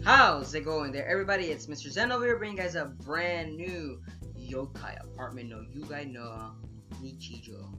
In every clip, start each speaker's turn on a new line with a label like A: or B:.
A: How's it going there, everybody? It's Mr. Zen over here bringing you guys a brand new Youkai apartment no Youkai no Nichijo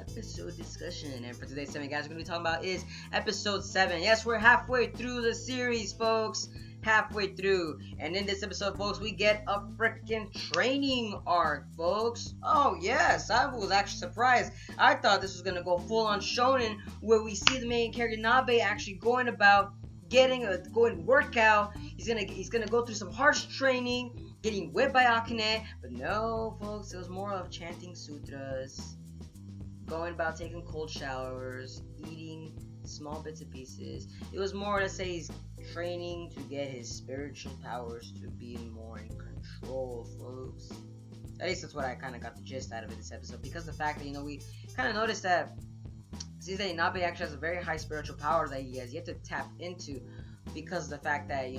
A: episode discussion. And for today's 7, guys, we're going to be talking about is episode 7. Yes, we're halfway through the series, folks. Halfway through. And in this episode, folks, we get a freaking training arc, folks. Oh, yes. I was actually surprised. I thought this was going to go full on shonen, where we see the main character Nabe actually going about getting a workout. He's gonna go through some harsh training, getting whipped by Akane. But no, folks, it was more of chanting sutras, going about taking cold showers, eating small bits and pieces. It was more to say he's training to get his spiritual powers to be more in control, folks. At least that's what I kind of got the gist out of it this episode, because the fact that we kind of noticed that seems that Nabe actually has a very high spiritual power that he has yet to tap into, because of the fact that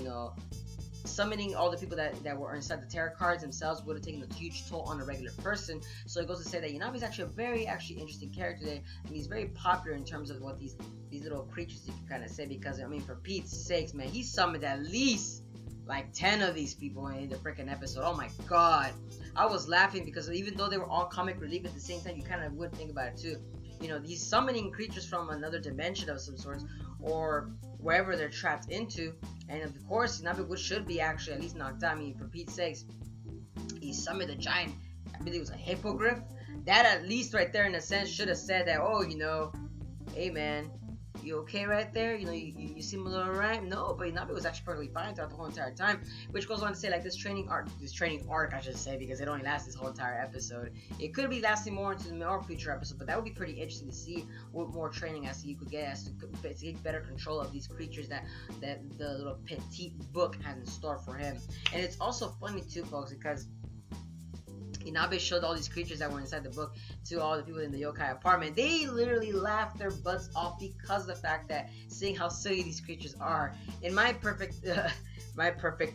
A: summoning all the people that were inside the tarot cards themselves would have taken a huge toll on a regular person. So it goes to say that Nabe is actually a very interesting character there, and he's very popular in terms of what these little creatures, you can kind of say, because for Pete's sakes, man, he summoned at least like 10 of these people in the freaking episode. Oh my god, I was laughing because even though they were all comic relief, at the same time you kind of would think about it too. He's summoning creatures from another dimension of some sort, or wherever they're trapped into. And of course, Nabe should be actually at least knocked out. For Pete's sakes, he summoned a giant, I believe it was a hippogriff. That at least right there, in a sense, should have said that, oh, hey man, you okay right there? You seem a little right. No, but Nabe was actually perfectly fine throughout the whole entire time, which goes on to say, like, this training arc I should say, because it only lasts this whole entire episode. It could be lasting more into the more future episode, but that would be pretty interesting to see what more training as you could get, as to get better control of these creatures that the little petite book has in store for him. And it's also funny too, folks, because Nabe showed all these creatures that were inside the book to all the people in the yokai apartment. They literally laughed their butts off because of the fact that, seeing how silly these creatures are, in my perfect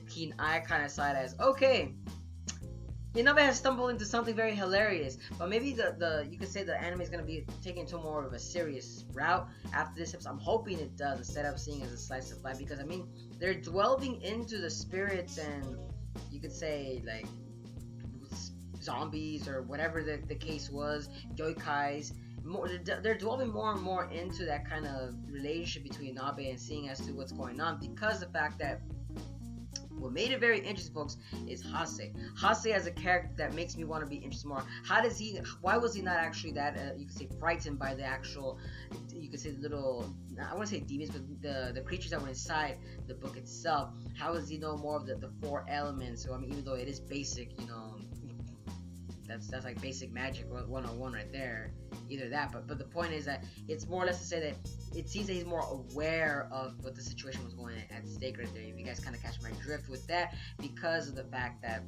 A: keen eye, kind of saw it as, okay, Nabe has stumbled into something very hilarious. But maybe you could say the anime is going to be taken into more of a serious route after this episode. I'm hoping it does, instead of seeing it as a slice of life, because they're delving into the spirits, and you could say, like, zombies or whatever the case was, yoikais. They're delving more and more into that kind of relationship between Nabe and seeing as to what's going on, because the fact that what made it very interesting, folks, is Hase. Hase as a character that makes me want to be interested more. Why was he not actually that, you could say, frightened by the actual, you could say, the little, I want to say demons, but the creatures that were inside the book itself? How does he know more of the 4 elements? So, even though it is basic, that's like basic magic 101 right there. Either that, but the point is that it's more or less to say that it seems that he's more aware of what the situation was going at stake right there. If you guys kind of catch my drift with that, because of the fact that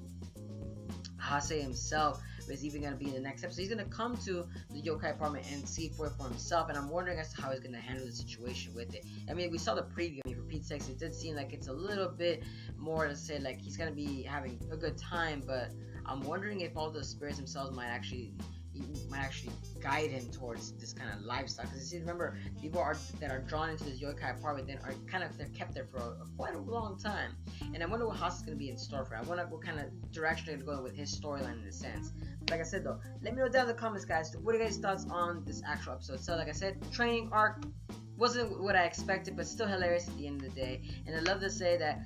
A: Hase himself is even going to be in the next episode. He's going to come to the yokai apartment and see for himself, and I'm wondering as to how he's going to handle the situation with it. We saw the preview. For Pete's sakes, it did seem like it's a little bit more to say like he's going to be having a good time, but I'm wondering if all the spirits themselves might actually guide him towards this kind of lifestyle. Because remember, people that are drawn into this yokai apartment then they're kept there for quite a long time. And I wonder what Haas is going to be in store for. I wonder what kind of direction they're going to go with his storyline, in a sense. Like I said though, let me know down in the comments, guys, what are your guys' thoughts on this actual episode. So like I said, training arc wasn't what I expected, but still hilarious at the end of the day. And I love to say that,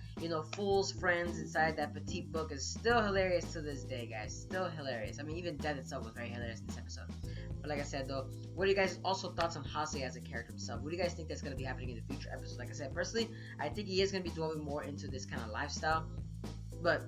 A: Fool's friends inside that petite book is still hilarious to this day, guys. Still hilarious. Even death itself was very hilarious in this episode. But like I said though, what are you guys' also thoughts on Hase as a character himself? What do you guys think that's going to be happening in the future episodes? Like I said, personally, I think he is going to be delving more into this kind of lifestyle, but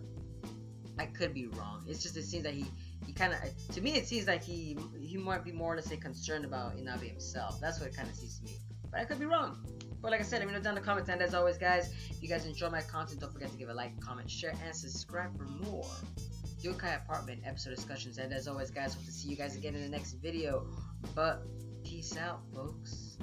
A: I could be wrong. It seems that he kind of, to me it seems like he might be more, let's say, concerned about Nabe himself. That's what it kind of seems to me. But I could be wrong. But like I said, let me know down in the comments. And as always, guys, if you guys enjoy my content, don't forget to give a like, comment, share, and subscribe for more Youkai Apartment episode discussions. And as always, guys, hope to see you guys again in the next video. But peace out, folks.